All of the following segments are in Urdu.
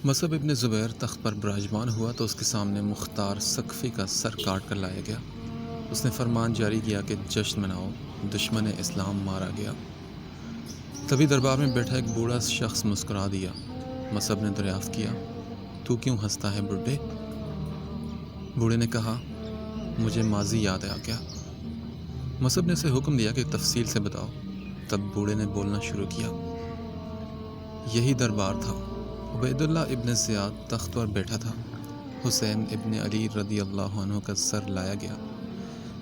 مصعب ابن زبیر تخت پر براجمان ہوا تو اس کے سامنے مختار ثقفی کا سر کاٹ کر لایا گیا۔ اس نے فرمان جاری کیا کہ جشن مناؤ، دشمن اسلام مارا گیا۔ تبھی دربار میں بیٹھا ایک بوڑھا شخص مسکرا دیا۔ مصعب نے دریافت کیا، تو کیوں ہنستا ہے بڈھے؟ بوڑھے نے کہا، مجھے ماضی یاد آ گیا۔ مصعب نے اسے حکم دیا کہ تفصیل سے بتاؤ۔ تب بوڑھے نے بولنا شروع کیا، یہی دربار تھا، عبید اللہ ابن زیاد تخت پر بیٹھا تھا، حسین ابن علی رضی اللہ عنہ کا سر لایا گیا۔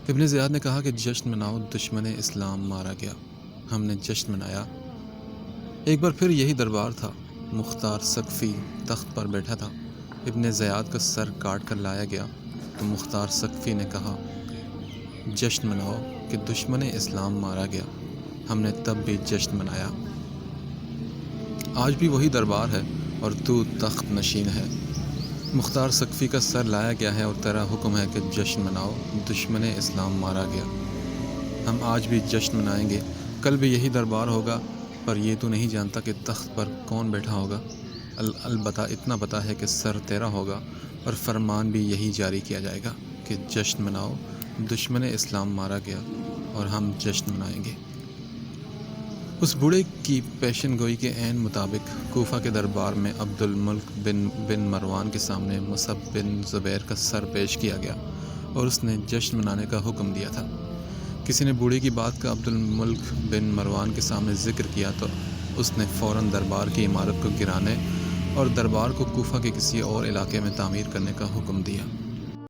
ابن زیاد نے کہا کہ جشن مناؤ، دشمن اسلام مارا گیا۔ ہم نے جشن منایا۔ ایک بار پھر یہی دربار تھا، مختار ثقفی تخت پر بیٹھا تھا، ابن زیاد کا سر کاٹ کر لایا گیا تو مختار ثقفی نے کہا، جشن مناؤ کہ دشمن اسلام مارا گیا۔ ہم نے تب بھی جشن منایا۔ آج بھی وہی دربار ہے اور تو تخت نشین ہے۔ مختار ثقفی کا سر لایا گیا ہے اور تیرا حکم ہے کہ جشن مناؤ، دشمن اسلام مارا گیا۔ ہم آج بھی جشن منائیں گے، کل بھی یہی دربار ہوگا، پر یہ تو نہیں جانتا کہ تخت پر کون بیٹھا ہوگا۔ البتہ اتنا پتہ ہے کہ سر تیرا ہوگا اور فرمان بھی یہی جاری کیا جائے گا کہ جشن مناؤ، دشمن اسلام مارا گیا، اور ہم جشن منائیں گے۔ اس بوڑھے کی پیشن گوئی کے عین مطابق کوفہ کے دربار میں عبد الملک بن مروان کے سامنے مصعب بن زبیر کا سر پیش کیا گیا اور اس نے جشن منانے کا حکم دیا تھا۔ کسی نے بوڑھے کی بات کا عبد الملک بن مروان کے سامنے ذکر کیا تو اس نے فوراً دربار کی عمارت کو گرانے اور دربار کو کوفہ کے کسی اور علاقے میں تعمیر کرنے کا حکم دیا۔